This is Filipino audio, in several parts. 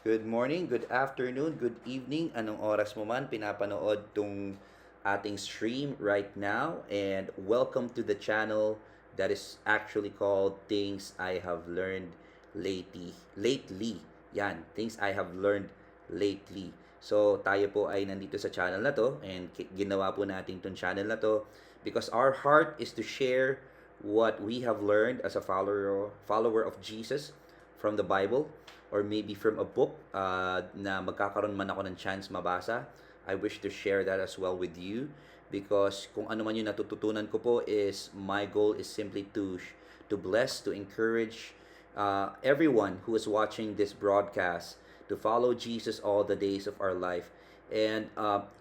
Good morning, good afternoon, good evening, anong oras mo man pinapanood tong ating stream right now. And welcome to the channel that is actually called Things I Have Learned Lately. Yan, Things I Have Learned Lately. So tayo po ay nandito sa channel na to and ginawa po natin tong channel na to because our heart is to share what we have learned as a follower of Jesus from the Bible or maybe from a book na magkakaroon man ako ng chance mabasa. I wish to share that as well with you because kung ano man yung natututunan ko po is my goal is simply to bless, to encourage everyone who is watching this broadcast to follow Jesus all the days of our life. And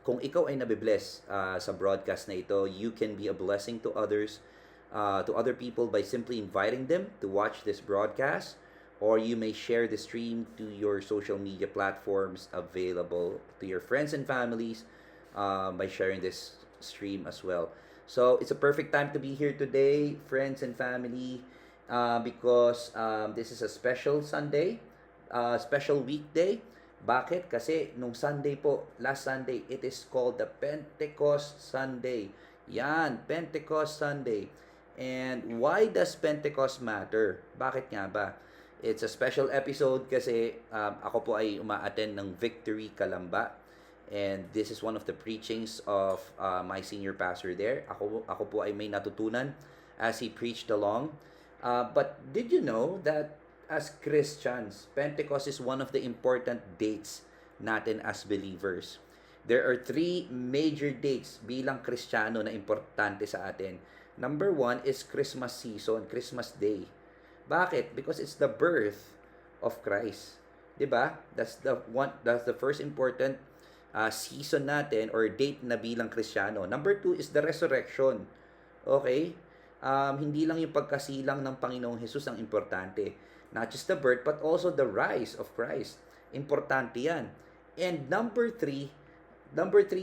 kung ikaw ay nabibless sa broadcast na ito, you can be a blessing to other people by simply inviting them to watch this broadcast, or you may share the stream to your social media platforms available to your friends and families by sharing this stream as well. So it's a perfect time to be here today, friends and family, because this is a special Sunday, special weekday. Bakit? Kasi nung Sunday po, last Sunday, it is called the Pentecost Sunday. Yan, Pentecost Sunday. And why does Pentecost matter? Bakit nga ba? It's a special episode kasi ako po ay uma-attend ng Victory Kalamba. And this is one of the preachings of my senior pastor there. Ako po ay may natutunan as he preached along. But did you know that as Christians, Pentecost is one of the important dates natin as believers. There are three major dates bilang Kristiyano na importante sa atin. Number one is Christmas season, Christmas Day. Bakit? Because it's the birth of Christ. 'Di ba? That's the first important season natin or date na bilang Kristiyano. Number two is the resurrection. Okay? Hindi lang yung pagkasilang ng Panginoong Jesus ang importante. Not just the birth, but also the rise of Christ. Importante yan. And number three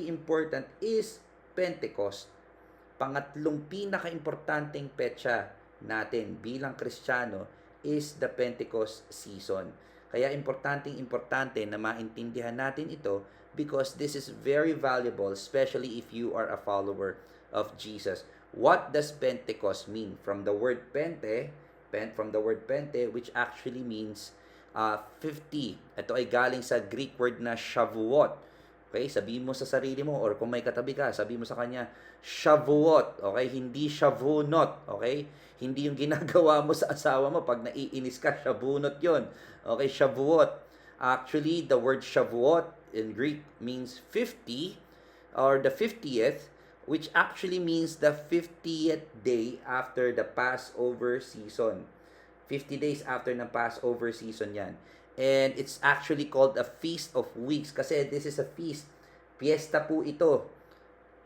important is Pentecost. Pangatlong pinaka-importanting petsa natin bilang Kristiyano is the Pentecost season. Kaya importante na maintindihan natin ito because this is very valuable, especially if you are a follower of Jesus. What does Pentecost mean? From the word pente, which actually means 50. Ito ay galing sa Greek word na Shavuot. Okay, sabihin mo sa sarili mo or kung may katabi ka, sabihin mo sa kanya, Shavuot. Okay, hindi Shavunot. Okay, hindi yung ginagawa mo sa asawa mo pag naiinis ka, Shavunot yon. Okay, Shavuot. Actually, the word Shavuot in Greek means 50 or the 50th, which actually means the 50th day after the Passover season. 50 days after ng Passover season yan. And it's actually called a Feast of Weeks kasi this is a feast. Fiesta po ito,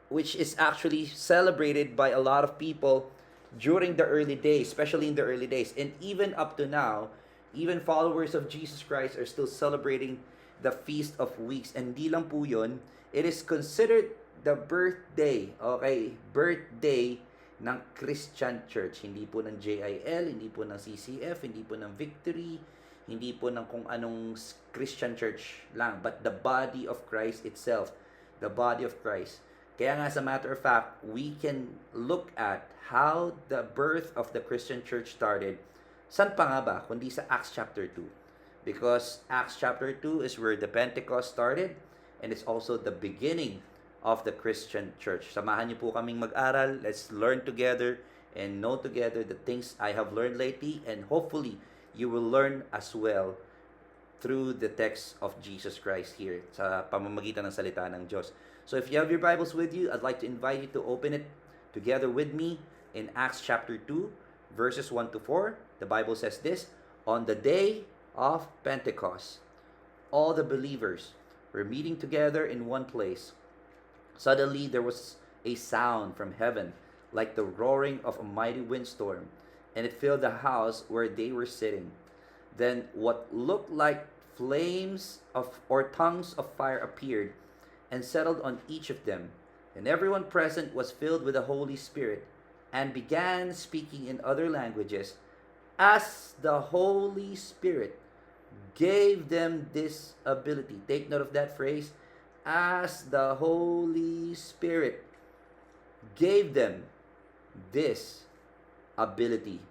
which is actually celebrated by a lot of people during the early days, especially in the early days. And even up to now, even followers of Jesus Christ are still celebrating the Feast of Weeks. And di lang po yun, it is considered the birthday, okay, birthday ng Christian Church. Hindi po ng JIL, hindi po ng CCF, hindi po ng Victory, hindi po ng kung anong Christian church lang, but the body of Christ itself, the body of Christ. Kaya nga, as a matter of fact, we can look at how the birth of the Christian church started. San pa nga ba? Kundi sa Acts chapter 2. Because Acts chapter 2 is where the Pentecost started, and it's also the beginning of the Christian church. Samahan niyo po kaming mag-aral. Let's learn together and know together the things I have learned lately, and hopefully, you will learn as well through the text of Jesus Christ here sa pamamagitan ng salita ng Diyos. So if you have your Bibles with you, I'd like to invite you to open it together with me in Acts chapter 2, verses 1 to 4. The Bible says this, on the day of Pentecost, all the believers were meeting together in one place. Suddenly there was a sound from heaven like the roaring of a mighty windstorm, and it filled the house where they were sitting. Then what looked like flames of or tongues of fire appeared and settled on each of them. And everyone present was filled with the Holy Spirit and began speaking in other languages as the Holy Spirit gave them this ability. Take note of that phrase. As the Holy Spirit gave them this ability.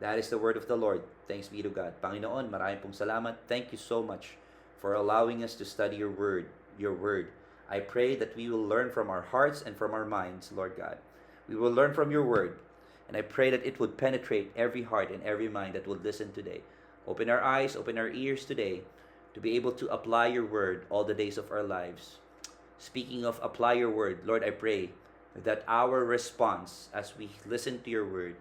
That is the word of the Lord. Thanks be to God. Panginoon, maraming pong salamat. Thank you so much for allowing us to study your word, your word. I pray that we will learn from our hearts and from our minds, Lord God. We will learn from your word. And I pray that it would penetrate every heart and every mind that will listen today. Open our eyes, open our ears today to be able to apply your word all the days of our lives. Speaking of apply your word, Lord, I pray that our response as we listen to your word,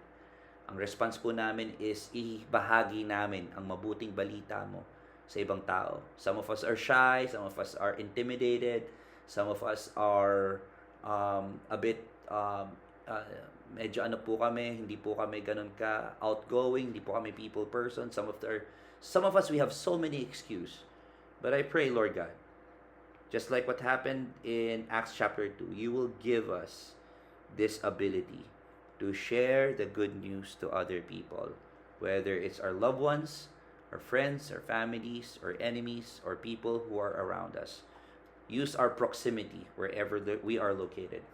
ang response po namin is ibahagi namin ang mabuting balita mo sa ibang tao. Some of us are shy, some of us are intimidated, some of us are a bit uh, medyo ano po kami, hindi po kami ganun ka outgoing, hindi po kami people person. Some of us we have so many excuse. But I pray, Lord God, just like what happened in Acts chapter 2, you will give us this ability to share the good news to other people, whether it's our loved ones, our friends, our families, or enemies, or people who are around us. Use our proximity wherever we are located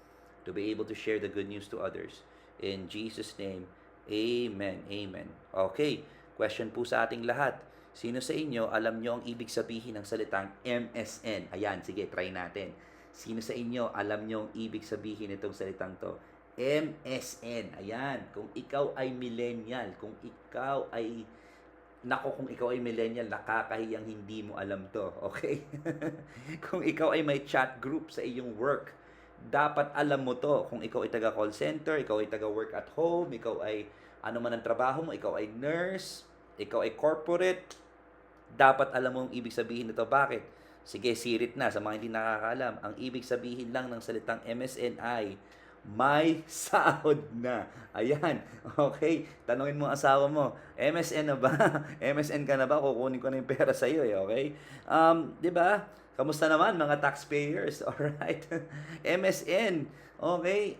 to be able to share the good news to others. In Jesus' name, amen. Amen. Okay, question po sa ating lahat. Sino sa inyo alam nyo ang ibig sabihin ng salitang MSN? Ayan, sige, try natin. Sino sa inyo alam nyo ang ibig sabihin itong salitang to? MSN. Ayan, kung ikaw ay millennial, kung ikaw ay kung ikaw ay millennial, nakakahiyang hindi mo alam to, okay? Kung ikaw ay may chat group sa iyong work, dapat alam mo to. Kung ikaw ay taga call center, ikaw ay taga work at home, ikaw ay ano man ang trabaho mo, ikaw ay nurse, ikaw ay corporate, dapat alam mo ang ibig sabihin nito. Bakit? Sige, sirit na sa mga hindi nakakaalam. Ang ibig sabihin lang ng salitang MSN ay may sahod na. Ayan. Okay. Tanungin mo ang asawa mo, MSN na ba? MSN ka na ba? Kukunin ko na yung pera sa iyo, eh. Okay? 'Di ba? Kamusta naman mga taxpayers? Alright. MSN. Okay.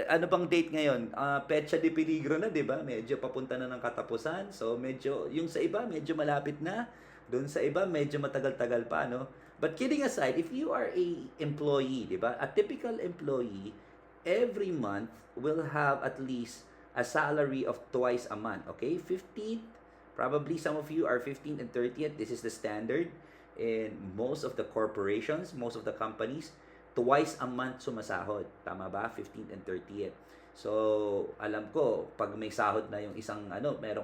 Ano bang date ngayon? Petsa de peligro na, 'di ba? Medyo papunta na ng katapusan. So medyo yung sa iba medyo malapit na. Doon sa iba medyo matagal-tagal pa, no? But kidding aside, if you are a employee, 'di ba? A typical employee every month will have at least a salary of twice a month. Okay? 15th, probably some of you are 15th and 30th. This is the standard in most of the corporations, most of the companies. Twice a month sumasahod. Tama ba? 15th and 30th. So, alam ko, pag may sahod na yung isang, meron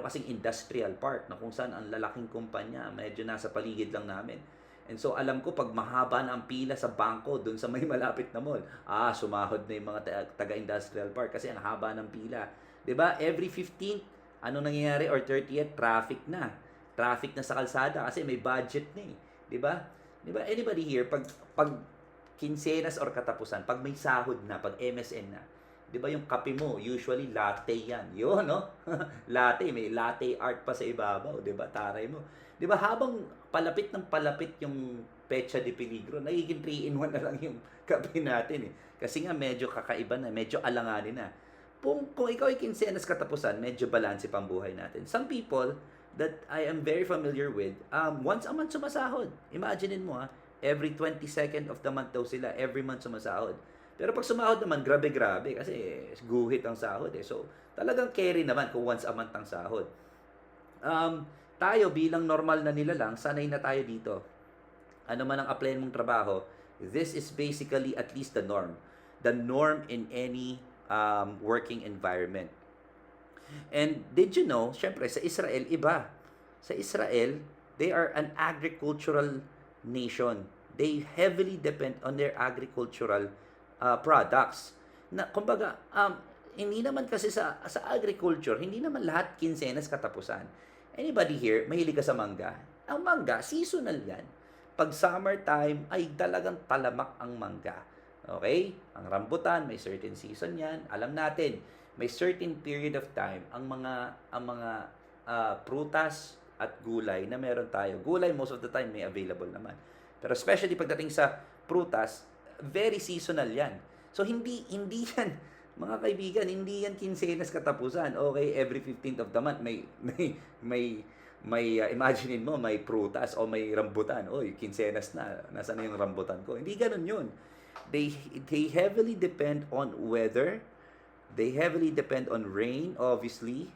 kasing industrial park na kung saan ang lalaking kumpanya, medyo nasa paligid lang namin. And so, alam ko, pag mahaba na ang pila sa bangko, dun sa may malapit na mall, sumahod na yung mga taga-industrial park kasi ang haba ng pila. 'Di ba? Every 15th, ano nangyayari? Or 30th, traffic na. Traffic na sa kalsada kasi may budget na eh. 'Di ba? 'Di ba? Anybody here, pag kinsenas or katapusan, pag may sahod na, pag MSN na, 'di ba yung kape mo, usually latte yan. Yun, no? Latte, may latte art pa sa ibabaw, 'di ba? Taray mo. 'Di ba habang palapit ng palapit yung petsa de peligro, nagiging 3-in-1 na lang yung kape natin eh. Kasi nga medyo kakaiba na, medyo alanganin na. Kung ikaw ay kinsenas katapusan, medyo balanse pang buhay natin. Some people that I am very familiar with, once a month sumasahod. Imaginein mo every 22nd of the month daw sila, every month sumasahod. Pero pag sumahod naman, grabe-grabe kasi guhit ang sahod eh. So, talagang carry naman kung once a month ang sahod. Tayo bilang normal na nila lang, sanay na tayo dito. Ano man ang applyan mong trabaho, this is basically at least the norm. The norm in any working environment. And did you know, syempre sa Israel, iba. Sa Israel, they are an agricultural nation. They heavily depend on their agricultural products. Na, kumbaga, hindi naman kasi sa agriculture, hindi naman lahat kinsenas katapusan. Anybody here, mahilig ka sa mangga? Ang mangga, seasonal yan. Pag summertime, ay talagang talamak ang mangga. Okay? Ang rambutan, may certain season yan. Alam natin, may certain period of time ang mga prutas at gulay na meron tayo. Gulay, most of the time, may available naman. Pero especially pagdating sa prutas, very seasonal yan. So, hindi yan, mga kaibigan, hindi yan kinsenas katapusan. Okay, every 15th of the month, may imaginein mo, may prutas o may rambutan. Oy, kinsenas na. Nasaan na yung rambutan ko? Hindi ganun yun. They, they heavily depend on weather. They heavily depend on rain, obviously.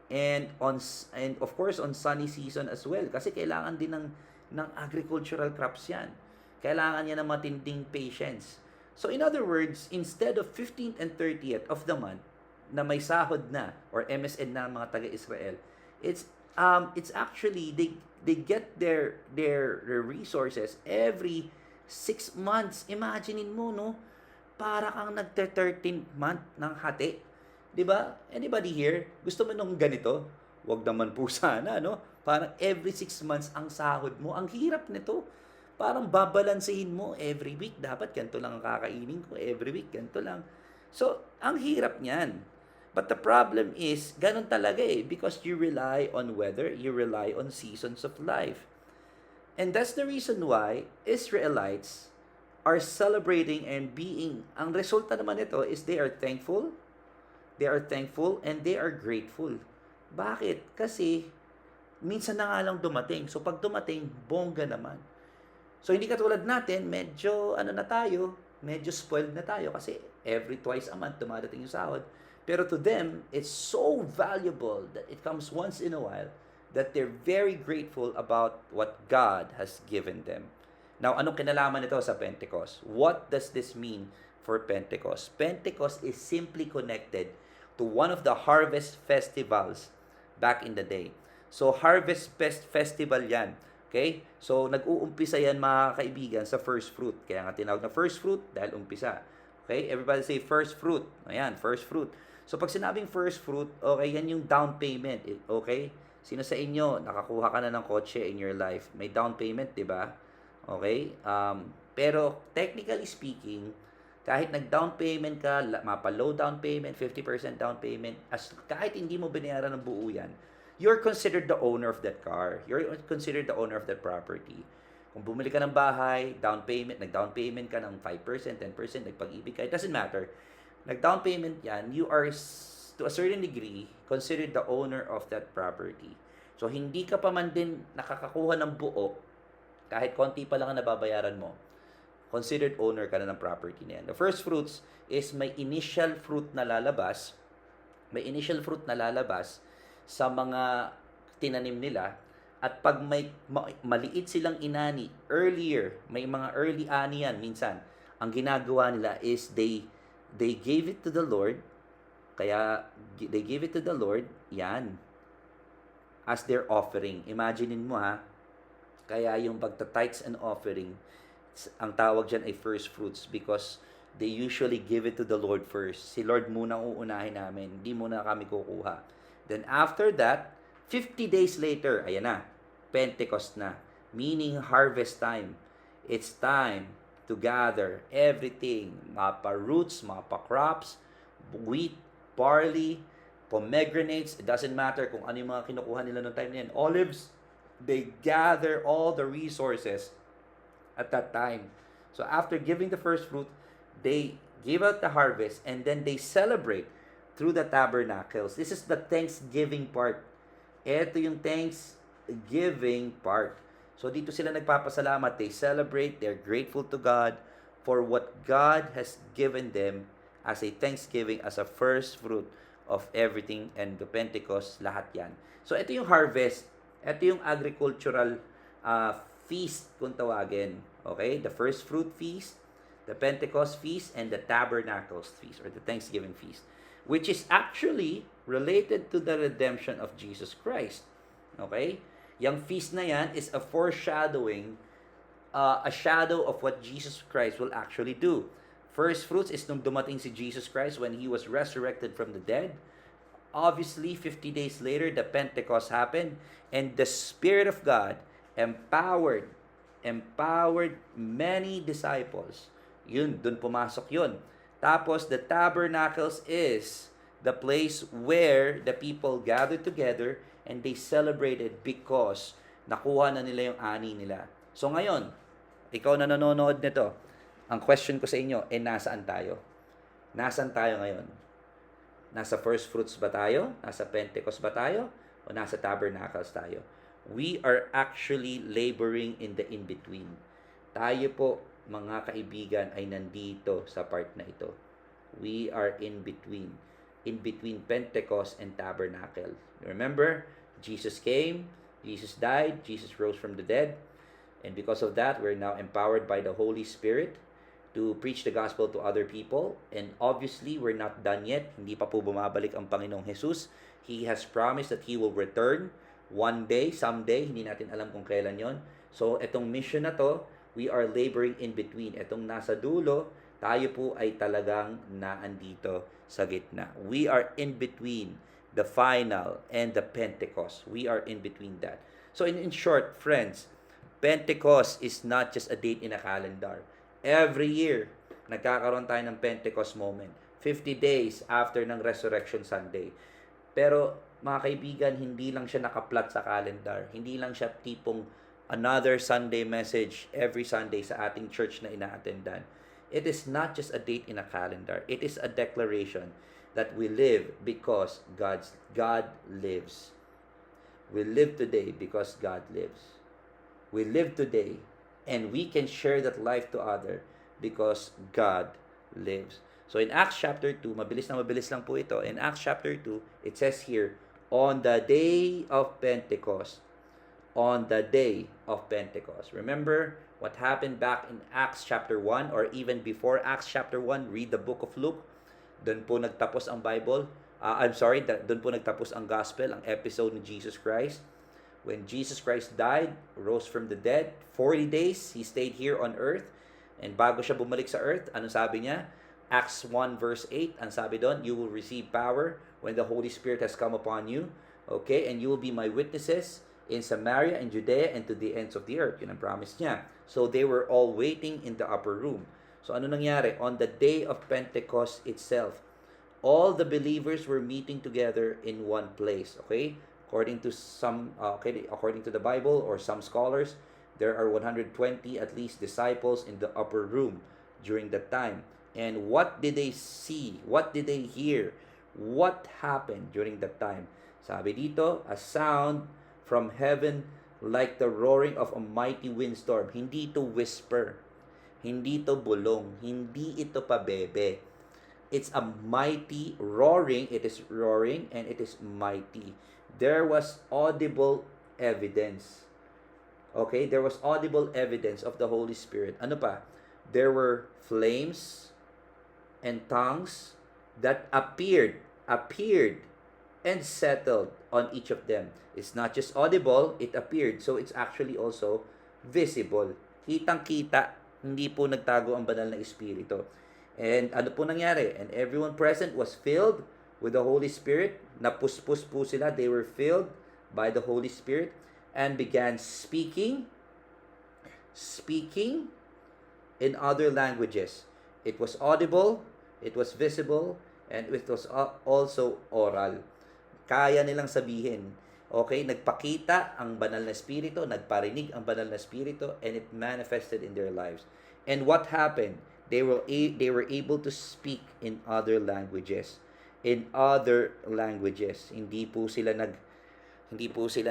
And of course on sunny season as well kasi kailangan din ng agricultural crops yan. Kailangan niya ng matinding patience. So in other words, instead of 15th and 30th of the month na may sahod na or MSN na mga taga-Israel, it's actually they get their resources every 6 months. Imaginein mo, no? Para kang nagte-13th month ng hati. 'Di ba? Anybody here gusto mo nung ganito? Wag naman po sana, no? Parang every 6 months ang sahod mo. Ang hirap nito. Parang babalansehin mo every week. Dapat ganito lang ang kakainin ko. Every week, ganito lang. So, ang hirap niyan. But the problem is, ganun talaga eh. Because you rely on weather, you rely on seasons of life. And that's the reason why Israelites are celebrating and ang resulta naman nito is they are thankful and they are grateful. Bakit? Kasi minsan na nga lang dumating. So pag dumating, bongga naman. So hindi katulad natin, medyo medyo spoiled na tayo kasi every twice a month dumadating yung sahod. Pero to them, it's so valuable that it comes once in a while that they're very grateful about what God has given them. Now, anong kinalaman nito sa Pentecost? What does this mean for Pentecost? Pentecost is simply connected to one of the harvest festivals back in the day. So, Harvest Festival yan. Okay? So, nag-uumpisa yan mga kaibigan sa first fruit. Kaya nga tinawag na first fruit dahil umpisa. Okay? Everybody say first fruit. Ayan, first fruit. So, pag sinabing first fruit, okay, yan yung down payment. Okay? Sino sa inyo, nakakuha ka na ng kotse in your life? May down payment, di ba? Okay? Pero, technically speaking, kahit nag-down payment ka, mapa-low down payment, 50% down payment, kahit hindi mo binayaran ng buo yan, you're considered the owner of that car. You're considered the owner of that property. Kung bumili ka ng bahay, nag-down payment ka ng 5%, 10%, nagpag-ibig ka, it doesn't matter. Nag-down payment yan, you are, to a certain degree, considered the owner of that property. So, hindi ka pa man din nakakakuha ng buo, kahit konti pa lang ang nababayaran mo, considered owner ka na ng property na yan. The first fruits is may initial fruit na lalabas sa mga tinanim nila, at pag may maliit silang inani earlier, may mga early ani yan minsan, ang ginagawa nila is they gave it to the Lord. Kaya they gave it to the Lord yan as their offering. Imaginein mo ha, kaya yung pagta-tithes and offering, ang tawag dyan ay first fruits because they usually give it to the Lord first. Si Lord muna ang uunahin namin, hindi muna kami kukuha. Then after that, 50 days later, ayan na, Pentecost na, meaning harvest time. It's time to gather everything, mapa roots, mapa crops, wheat, barley, pomegranates, it doesn't matter kung ano yung mga kinukuha nila noong time na yan, olives, they gather all the resources at that time. So after giving the first fruit, they give out the harvest and then they celebrate through the tabernacles. This is the Thanksgiving part. Ito yung Thanksgiving part. So dito sila nagpapasalamat, they celebrate, they're grateful to God for what God has given them as a thanksgiving, as a first fruit of everything, and the Pentecost, lahat yan. So ito yung harvest, ito yung agricultural feast kung tawagin. Okay? The first fruit feast, the Pentecost feast, and the Tabernacles feast, or the Thanksgiving feast, which is actually related to the redemption of Jesus Christ. Okay? Yung feast na yan is a foreshadowing, a shadow of what Jesus Christ will actually do. First fruits is nung dumating si Jesus Christ when He was resurrected from the dead. Obviously, 50 days later, the Pentecost happened, and the Spirit of God empowered many disciples. Yun, dun pumasok yun. Tapos, the tabernacles is the place where the people gathered together and they celebrated because nakuha na nila yung ani nila. So ngayon, ikaw na nanonood nito, ang question ko sa inyo, nasaan tayo? Nasaan tayo ngayon? Nasa first fruits ba tayo? Nasa Pentecost ba tayo? O nasa tabernacles tayo? We are actually laboring in the in-between. Tayo po, mga kaibigan, ay nandito sa part na ito. We are in between. In between Pentecost and Tabernacle. Remember, Jesus came, Jesus died, Jesus rose from the dead. And because of that, we're now empowered by the Holy Spirit to preach the gospel to other people. And obviously, we're not done yet. Hindi pa po bumabalik ang Panginoong Jesus. He has promised that He will return one day, someday. Hindi natin alam kung kailan yon. So, etong mission na to, we are laboring in between. Etong nasa dulo, tayo po ay talagang naandito sa gitna. We are in between the final and the Pentecost. We are in between that. So, in short, friends, Pentecost is not just a date in a calendar. Every year, nagkakaroon tayo ng Pentecost moment. 50 days after ng Resurrection Sunday. Pero, mga kaibigan, hindi lang siya nakaplat sa calendar. Hindi lang siya tipong another Sunday message every Sunday sa ating church na ina-attendan. It is not just a date in a calendar. It is a declaration that we live because God lives. We live today because God lives. We live today and we can share that life to other because God lives. So in Acts chapter 2, mabilis lang po ito. In Acts chapter 2, it says here, on the day of Pentecost. On the day of Pentecost. Remember what happened back in Acts chapter 1 or even before Acts chapter 1, read the book of Luke. Doon po nagtapos ang Bible. Doon po nagtapos ang gospel, ang episode ni Jesus Christ. When Jesus Christ died, rose from the dead, 40 days, He stayed here on earth. And bago siya bumalik sa earth, ano sabi niya? Acts 1 verse 8, ang sabi doon, you will receive power when the Holy Spirit has come upon you. Okay? And you will be my witnesses in Samaria and Judea and to the ends of the earth. Yun ang promise niya. So they were all waiting in the upper room. So ano nangyari? On the day of Pentecost itself, all the believers were meeting together in one place. Okay? According to the Bible or some scholars, there are 120 at least disciples in the upper room during that time. And what did they see? What did they hear? What happened during that time? Sabi dito, a sound from heaven like the roaring of a mighty windstorm. Hindi to whisper. Hindi to bulong. Hindi ito pabebe. It's a mighty roaring. It is roaring and it is mighty. There was audible evidence. Okay? There was audible evidence of the Holy Spirit. Ano pa? There were flames and tongues that appeared and settled on each of them. It's not just audible, it appeared. So it's actually also visible. Kitang-kita, hindi po nagtago ang banal na espiritu. And ano po nangyari? And everyone present was filled with the Holy Spirit. Napuspos po sila. They were filled by the Holy Spirit and began speaking in other languages. It was audible, it was visible, and it was also oral. Kaya nilang sabihin. Okay, nagpakita ang banal na espiritu, nagparinig ang banal na espiritu, and it manifested in their lives. And what happened? They were able to speak in other languages. In other languages. Hindi po sila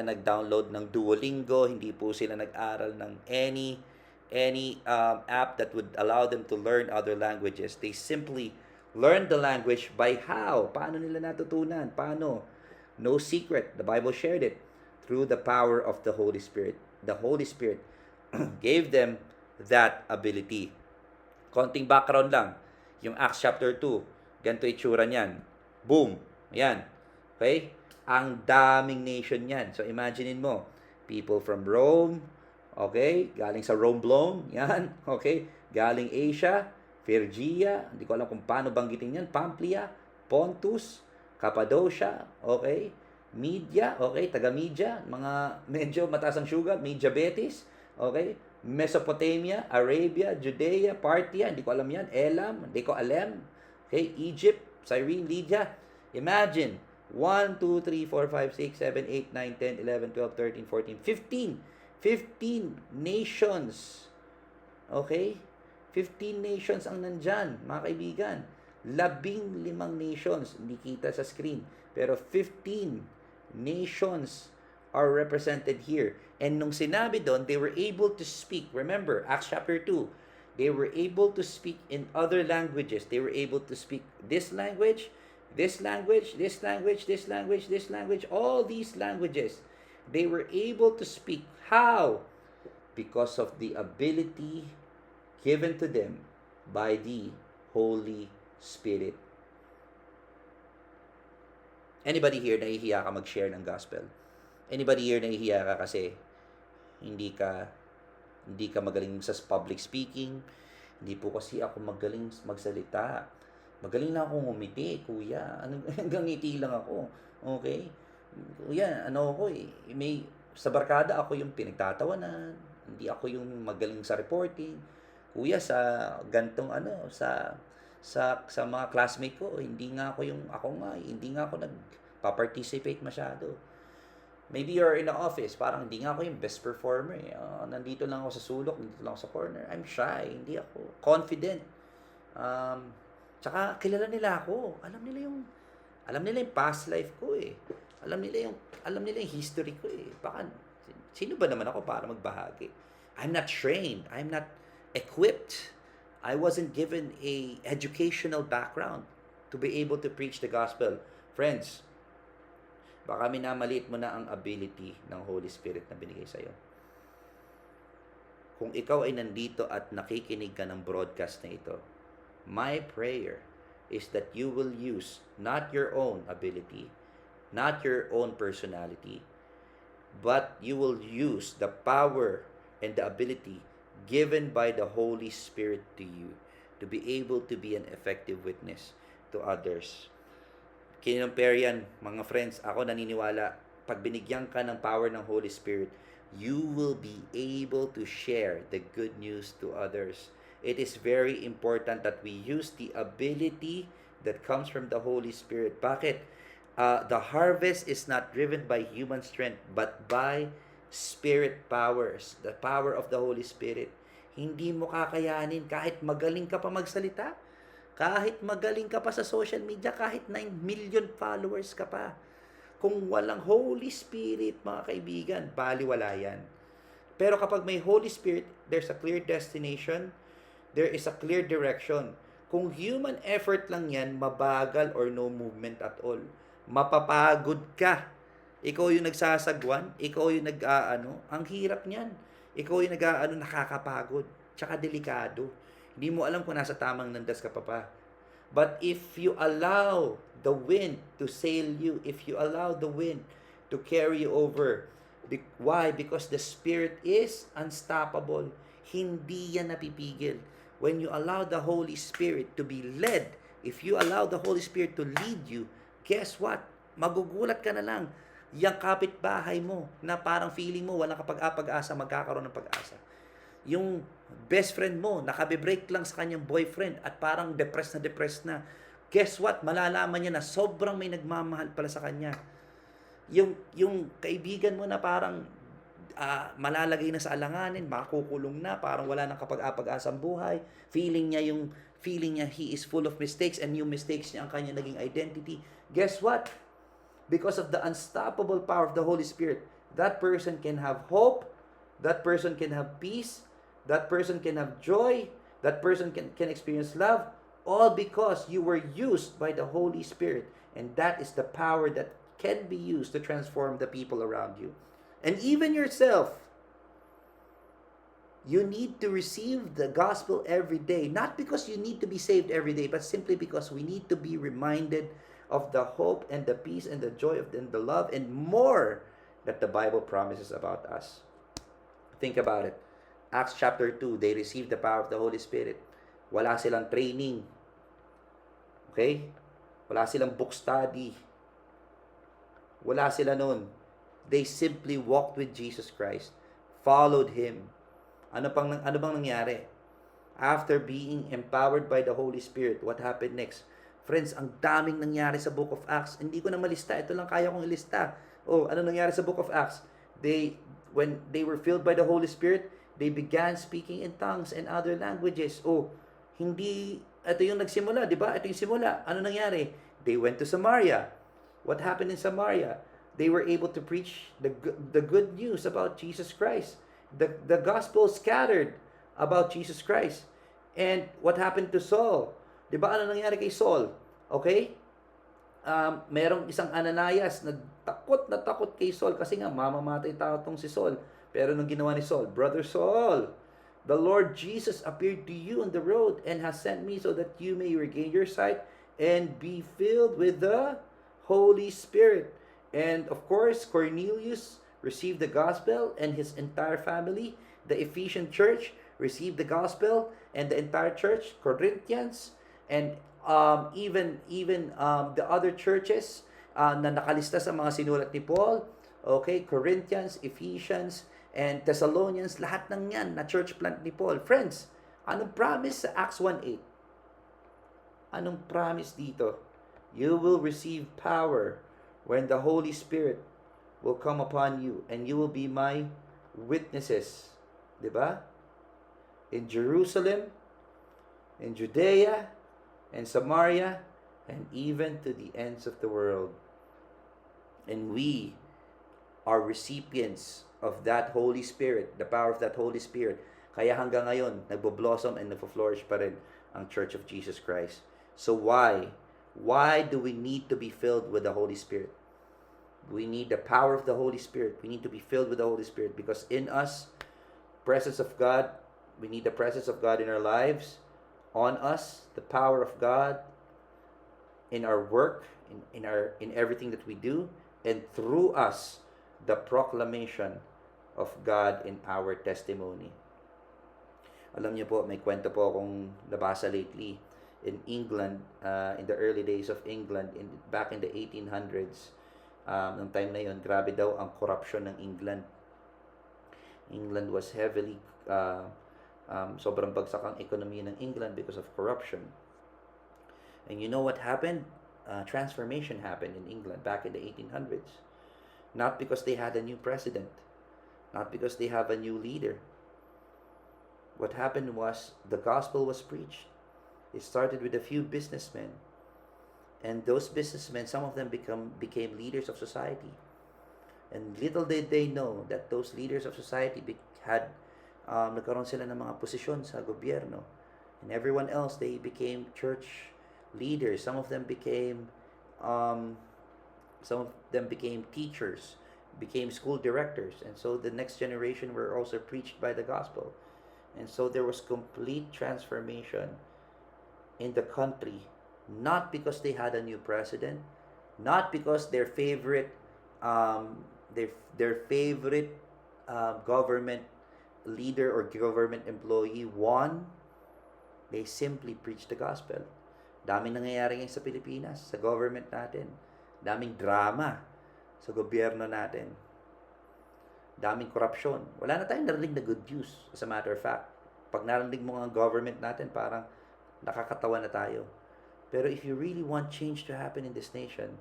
nag-download ng Duolingo, hindi po sila nag-aral ng any app that would allow them to learn other languages. They simply learned the language by how? Paano nila natutunan? Paano? No secret. The Bible shared it through the power of the Holy Spirit. The Holy Spirit gave them that ability. Konting background lang. Yung Acts chapter 2, ganito itsura niyan. Boom. Ayan. Okay? Ang daming nation niyan. So, imaginein mo, people from Rome, okay? Galing sa Rome blown, yan. Okay? Galing Asia, Phrygia, hindi ko alam kung paano banggitin yan, Pamplia, Pontus, Cappadocia, okay? Media, okay? Taga-Media, mga medyo mataas ang sugar, Media-Betis, okay? Mesopotamia, Arabia, Judea, Parthia, hindi ko alam yan, Elam, hindi ko alam, okay? Egypt, Cyrene, Lydia. Imagine, 1, 2, 3, 4, 5, 6, 7, 8, 9, 10, 11, 12, 13, 14, 15 nations. Okay? 15 nations ang nandyan, mga kaibigan. 15 nations, hindi kita sa screen. Pero 15 nations are represented here. And nung sinabi doon, they were able to speak. Remember, Acts chapter 2, they were able to speak in other languages. They were able to speak this language, this language, this language, this language, this language, all these languages. They were able to speak. How? Because of the ability given to them by the Holy Spirit. Anybody here nahihiya ka mag-share ng gospel? Anybody here nahihiya ka kasi hindi ka hindi ka magaling sa public speaking? Hindi po kasi ako magaling magsalita. Magaling lang akong ngumiti, kuya. Hanggang ngiti lang ako. Okay? Kuya, ano ako eh. Sa barkada ako yung pinagtatawanan. Hindi ako yung magaling sa reporting. Kuya, sa gantong sa mga classmate ko, hindi nga hindi nga ako nagpa-participate masyado. Maybe you're in the office, parang hindi nga ako yung best performer eh. Nandito lang ako sa sulok, nandito lang ako sa corner. I'm shy, hindi ako confident. Tsaka kilala nila ako. Alam nila yung past life ko eh. Alam nila yung history ko eh. Baka sino ba naman ako para magbahagi? I'm not trained. I'm not equipped. I wasn't given a educational background to be able to preach the gospel. Friends, baka minamaliit mo na ang ability ng Holy Spirit na binigay sa'yo. Kung ikaw ay nandito at nakikinig ka ng broadcast na ito, my prayer is that you will use not your own ability, not your own personality, but you will use the power and the ability given by the Holy Spirit to you to be able to be an effective witness to others. Kinumpare yan, mga friends. Ako naniniwala, pag binigyan ka ng power ng Holy Spirit, you will be able to share the good news to others. It is very important that we use the ability that comes from the Holy Spirit. Bakit? The harvest is not driven by human strength, but by Spirit powers, the power of the Holy Spirit. Hindi mo kakayanin kahit magaling ka pa magsalita. Kahit magaling ka pa sa social media, kahit 9 million followers ka pa. Kung walang Holy Spirit, mga kaibigan, baliwala yan. Pero kapag may Holy Spirit, there's a clear destination, there is a clear direction. Kung human effort lang yan, mabagal or no movement at all. Mapapagod ka. Ikaw yung nagsasagwan, ikaw yung ang hirap niyan. Ikaw yung nakakapagod, tsaka delikado. Hindi mo alam kung nasa tamang landas ka pa. But if you allow the wind to sail you, if you allow the wind to carry you over, why? Because the Spirit is unstoppable. Hindi yan napipigil. When you allow the Holy Spirit to be led, if you allow the Holy Spirit to lead you, guess what? Magugulat ka na lang. Yang kapitbahay mo, na parang feeling mo walang kapag-asa, magkakaroon ng pag-asa. Yung best friend mo, nakabe-break lang sa kanyang boyfriend at parang depressed na. Guess what? Malalaman niya na sobrang may nagmamahal pala sa kanya. Yung kaibigan mo na parang malalagay na sa alanganin, makukulong na, parang wala nang kapag-asang buhay. Feeling niya he is full of mistakes and yung mistakes niya ang kanya naging identity. Guess what? Because of the unstoppable power of the Holy Spirit, that person can have hope, that person can have peace, that person can have joy, that person can experience love, all because you were used by the Holy Spirit. And that is the power that can be used to transform the people around you. And even yourself, you need to receive the gospel every day. Not because you need to be saved every day, but simply because we need to be reminded of the hope and the peace and the joy and the love and more that the Bible promises about us. Think about it. Acts chapter 2, they received the power of the Holy Spirit. Wala silang training. Okay? Wala silang book study. Wala sila nun. They simply walked with Jesus Christ. Followed Him. Ano bang nangyari? After being empowered by the Holy Spirit, what happened next? Friends, ang daming nangyari sa Book of Acts. Hindi ko na malista. Ito lang kaya kong ilista. Ano nangyari sa Book of Acts? When they were filled by the Holy Spirit, they began speaking in tongues and other languages. Ito yung nagsimula, di ba? Ito yung simula. Ano nangyari? They went to Samaria. What happened in Samaria? They were able to preach the good news about Jesus Christ. The gospel scattered about Jesus Christ. And what happened to Saul? Di ba ano nangyari kay Saul? Okay? Merong isang Ananias na takot kay Saul kasi nga mamamatay tao tong si Saul. Pero nung ginawa ni Saul, Brother Saul, the Lord Jesus appeared to you on the road and has sent me so that you may regain your sight and be filled with the Holy Spirit. And of course, Cornelius received the gospel and his entire family. The Ephesian church received the gospel and the entire church, Corinthians, and even the other churches na nakalista sa mga sinulat ni Paul, okay, Corinthians, Ephesians, and Thessalonians, lahat ng yan na church plant ni Paul. Friends, anong promise sa Acts 1:8? Anong promise dito? You will receive power when the Holy Spirit will come upon you, and you will be my witnesses. Diba? In Jerusalem, in Judea, and Samaria, and even to the ends of the world. And we are recipients of that Holy Spirit, the power of that Holy Spirit. Kaya hanggang ngayon, nagbo-blossom and nagpo-flourish pa rin ang Church of Jesus Christ. So why? Why do we need to be filled with the Holy Spirit? We need the power of the Holy Spirit. We need to be filled with the Holy Spirit because in us, presence of God, we need the presence of God in our lives, on us, the power of God in our work, in everything that we do, and through us, the proclamation of God in our testimony. Alam niyo po, may kwento po akong nabasa lately in England, in the early days of England, back in the 1800s. Nung time na yun, grabe daw ang corruption ng England. England was heavily, sobrang bagsak ang economy ng England because of corruption. And you know what happened? Transformation happened in England back in the 1800s. Not because they had a new president, not because they have a new leader. What happened was the gospel was preached. It started with a few businessmen. And those businessmen, some of them became leaders of society. And little did they know that those leaders of society had nagkaroon sila ng mga posisyon sa gobyerno. And everyone else, they became church leaders. Some of them became teachers, became school directors. And so the next generation were also preached by the gospel. And so there was complete transformation in the country, not because they had a new president, not because their favorite government leader or government employee won. They simply preached the gospel. Daming nangyayari ngayon sa Pilipinas, sa government natin. Daming drama sa gobyerno natin. Daming korupsyon. Wala na tayong narinig na good news, as a matter of fact. Pag narinig mo ang government natin, parang nakakatawa na tayo. Pero if you really want change to happen in this nation,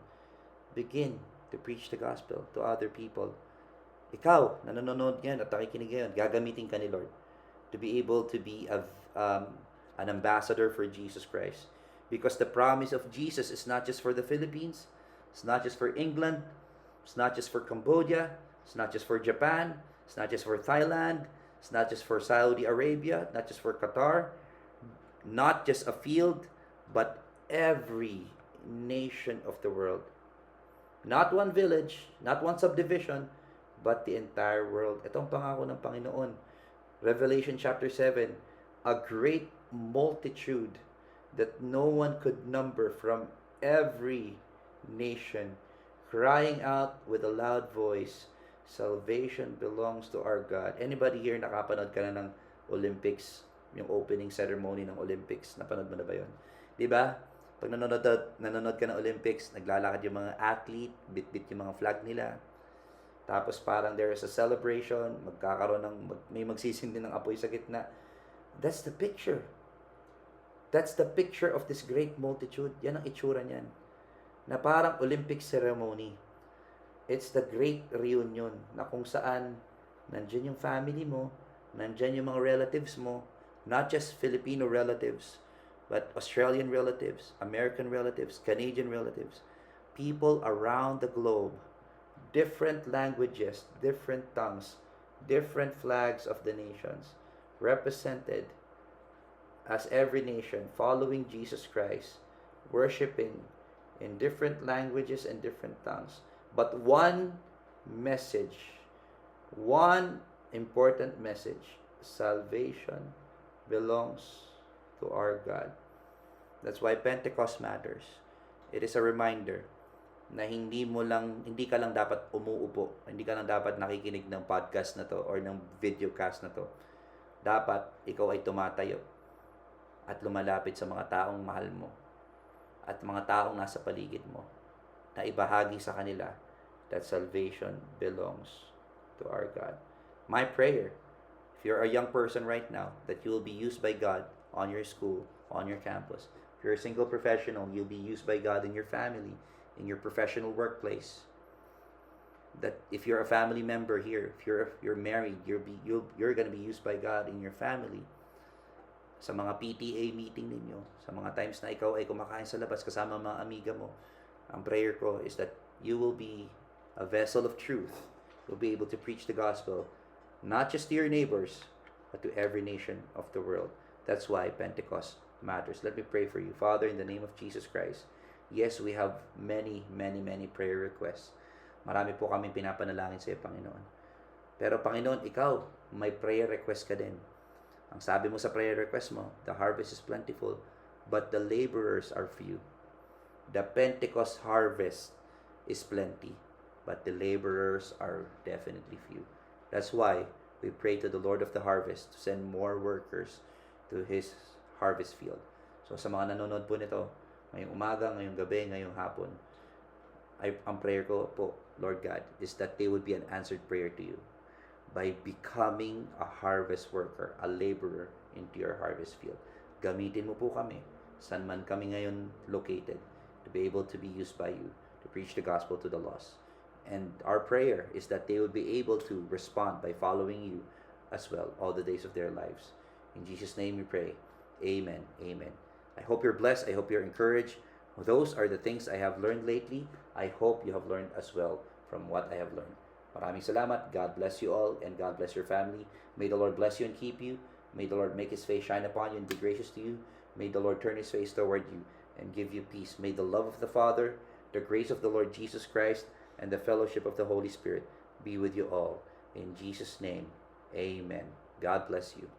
begin to preach the gospel to other people. Ikaw, na nanonood ngayon at nakikinig ngayon, gagamitin ka ni Lord to be able to be an ambassador for Jesus Christ. Because the promise of Jesus is not just for the Philippines, it's not just for England, it's not just for Cambodia, it's not just for Japan, it's not just for Thailand, it's not just for Saudi Arabia, not just for Qatar, not just a field, but every nation of the world. Not one village, not one subdivision, but the entire world. Ito ang pangako ng Panginoon. Revelation chapter 7, a great multitude that no one could number from every nation, crying out with a loud voice, salvation belongs to our God. Anybody here nakapanood ka na ng Olympics, yung opening ceremony ng Olympics? Napanood mo na ba yun? Diba? Pag nanonood ka ng Olympics, naglalakad yung mga athlete, bit-bit yung mga flag nila. Tapos parang there is a celebration, may magsisindi ng apoy sa gitna. That's the picture. That's the picture of this great multitude. Yan ang itsura niyan. Na parang Olympic ceremony. It's the great reunion na kung saan nandyan yung family mo, nandyan yung mga relatives mo, not just Filipino relatives, but Australian relatives, American relatives, Canadian relatives, people around the globe different languages, different tongues, different flags of the nations represented as every nation following Jesus Christ, worshiping in different languages and different tongues, but one message, one important message: salvation belongs to our God. That's why Pentecost matters. It is a reminder na hindi ka lang dapat umuupo, hindi ka lang dapat nakikinig ng podcast na to or ng videocast na to. Dapat ikaw ay tumatayo at lumalapit sa mga taong mahal mo at mga taong nasa paligid mo na ibahagi sa kanila that salvation belongs to our God. My prayer, if you're a young person right now, that you will be used by God on your school, on your campus. If you're a single professional, you'll be used by God in your family, in your professional workplace. That if you're a family member here, if you're married, you're gonna be used by God in your family. Sa mga PTA meeting ninyo, sa mga times na ikaw ay kumakain sa labas kasama mga amiga mo, ang prayer ko is that you will be a vessel of truth. You'll be able to preach the gospel, not just to your neighbors, but to every nation of the world. That's why Pentecost matters. Let me pray for you. Father, in the name of Jesus Christ, yes, we have many, many, many prayer requests. Marami po kami pinapanalangin sa iyo, Panginoon. Pero Panginoon, ikaw, may prayer request ka din. Ang sabi mo sa prayer request mo, the harvest is plentiful, but the laborers are few. The Pentecost harvest is plenty, but the laborers are definitely few. That's why we pray to the Lord of the harvest to send more workers to His harvest field. So sa mga nanonood po nito, ngayong umaga, ngayong gabi, ngayong hapon, ang prayer ko po, Lord God, is that they would be an answered prayer to you by becoming a harvest worker, a laborer into your harvest field. Gamitin mo po kami, saan man kami ngayon located, to be able to be used by you to preach the gospel to the lost. And our prayer is that they will be able to respond by following you as well all the days of their lives. In Jesus' name we pray. Amen. Amen. I hope you're blessed. I hope you're encouraged. Those are the things I have learned lately. I hope you have learned as well from what I have learned. Maraming salamat. God bless you all and God bless your family. May the Lord bless you and keep you. May the Lord make His face shine upon you and be gracious to you. May the Lord turn His face toward you and give you peace. May the love of the Father, the grace of the Lord Jesus Christ, and the fellowship of the Holy Spirit be with you all. In Jesus' name, amen. God bless you.